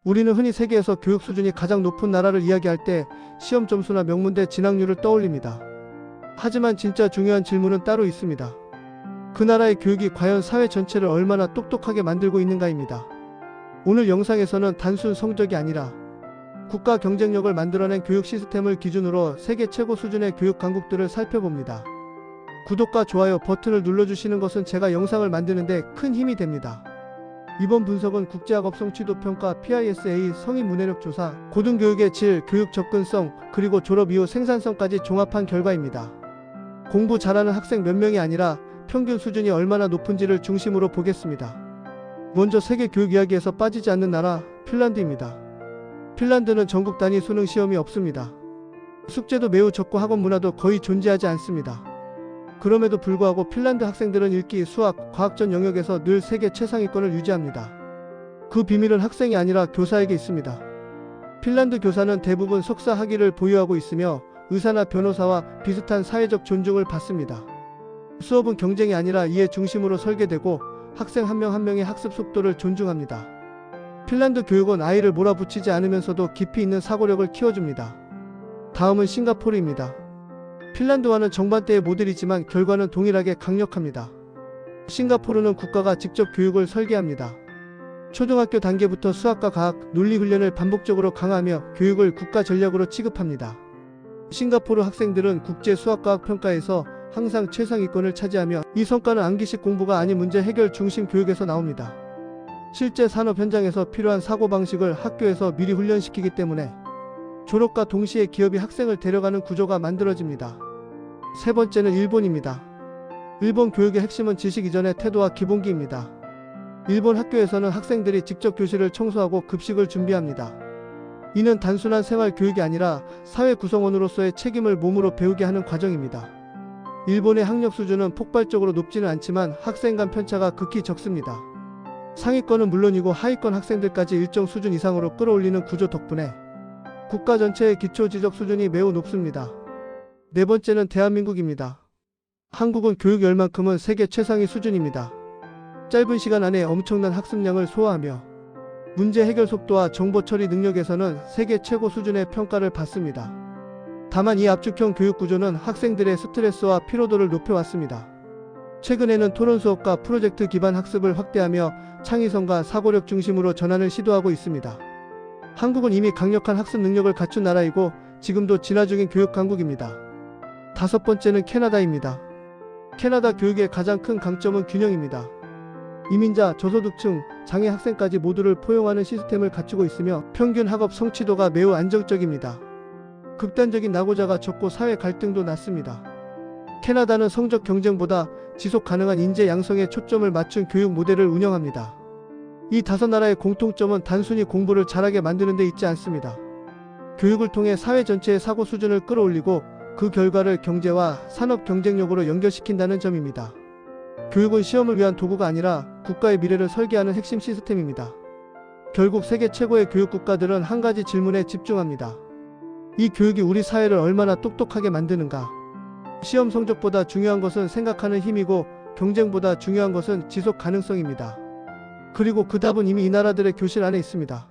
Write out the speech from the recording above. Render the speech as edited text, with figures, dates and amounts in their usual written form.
우리는 흔히 세계에서 교육 수준이 가장 높은 나라를 이야기할 때 시험 점수나 명문대 진학률을 떠올립니다. 하지만 진짜 중요한 질문은 따로 있습니다. 그 나라의 교육이 과연 사회 전체를 얼마나 똑똑하게 만들고 있는가입니다. 오늘 영상에서는 단순 성적이 아니라 국가 경쟁력을 만들어낸 교육 시스템을 기준으로 세계 최고 수준의 교육 강국들을 살펴봅니다. 구독과 좋아요 버튼을 눌러주시는 것은 제가 영상을 만드는데 큰 힘이 됩니다. 이번 분석은 국제학업 성취도평가 PISA 성인 문해력 조사, 고등교육의 질, 교육 접근성, 그리고 졸업 이후 생산성까지 종합한 결과입니다. 공부 잘하는 학생 몇 명이 아니라 평균 수준이 얼마나 높은지를 중심으로 보겠습니다. 먼저 세계 교육 이야기에서 빠지지 않는 나라, 핀란드입니다. 핀란드는 전국 단위 수능 시험이 없습니다. 숙제도 매우 적고 학원 문화도 거의 존재하지 않습니다. 그럼에도 불구하고 핀란드 학생들은 읽기, 수학, 과학 전 영역에서 늘 세계 최상위권을 유지합니다. 그 비밀은 학생이 아니라 교사에게 있습니다. 핀란드 교사는 대부분 석사 학위를 보유하고 있으며 의사나 변호사와 비슷한 사회적 존중을 받습니다. 수업은 경쟁이 아니라 이해 중심으로 설계되고 학생 한 명 한 명의 학습 속도를 존중합니다. 핀란드 교육은 아이를 몰아붙이지 않으면서도 깊이 있는 사고력을 키워줍니다. 다음은 싱가포르입니다. 핀란드와는 정반대의 모델이지만 결과는 동일하게 강력합니다. 싱가포르는 국가가 직접 교육을 설계합니다. 초등학교 단계부터 수학과 과학, 논리 훈련을 반복적으로 강화하며 교육을 국가 전략으로 취급합니다. 싱가포르 학생들은 국제 수학과학 평가에서 항상 최상위권을 차지하며 이 성과는 암기식 공부가 아닌 문제 해결 중심 교육에서 나옵니다. 실제 산업 현장에서 필요한 사고방식을 학교에서 미리 훈련시키기 때문에 졸업과 동시에 기업이 학생을 데려가는 구조가 만들어집니다. 세 번째는 일본입니다. 일본 교육의 핵심은 지식 이전의 태도와 기본기입니다. 일본 학교에서는 학생들이 직접 교실을 청소하고 급식을 준비합니다. 이는 단순한 생활 교육이 아니라 사회 구성원으로서의 책임을 몸으로 배우게 하는 과정입니다. 일본의 학력 수준은 폭발적으로 높지는 않지만 학생 간 편차가 극히 적습니다. 상위권은 물론이고 하위권 학생들까지 일정 수준 이상으로 끌어올리는 구조 덕분에 국가 전체의 기초 지적 수준이 매우 높습니다. 네 번째는 대한민국입니다. 한국은 교육 열만큼은 세계 최상위 수준입니다. 짧은 시간 안에 엄청난 학습량을 소화하며 문제 해결 속도와 정보 처리 능력에서는 세계 최고 수준의 평가를 받습니다. 다만 이 압축형 교육 구조는 학생들의 스트레스와 피로도를 높여왔습니다. 최근에는 토론 수업과 프로젝트 기반 학습을 확대하며 창의성과 사고력 중심으로 전환을 시도하고 있습니다. 한국은 이미 강력한 학습 능력을 갖춘 나라이고 지금도 진화 중인 교육 강국입니다. 다섯 번째는 캐나다입니다. 캐나다 교육의 가장 큰 강점은 균형입니다. 이민자, 저소득층, 장애 학생까지 모두를 포용하는 시스템을 갖추고 있으며 평균 학업 성취도가 매우 안정적입니다. 극단적인 낙오자가 적고 사회 갈등도 낮습니다. 캐나다는 성적 경쟁보다 지속 가능한 인재 양성에 초점을 맞춘 교육 모델을 운영합니다. 이 다섯 나라의 공통점은 단순히 공부를 잘하게 만드는 데 있지 않습니다. 교육을 통해 사회 전체의 사고 수준을 끌어올리고 그 결과를 경제와 산업 경쟁력으로 연결시킨다는 점입니다. 교육은 시험을 위한 도구가 아니라 국가의 미래를 설계하는 핵심 시스템입니다. 결국 세계 최고의 교육 국가들은 한 가지 질문에 집중합니다. 이 교육이 우리 사회를 얼마나 똑똑하게 만드는가? 시험 성적보다 중요한 것은 생각하는 힘이고 경쟁보다 중요한 것은 지속 가능성입니다. 그리고 그 답은 이미 이 나라들의 교실 안에 있습니다.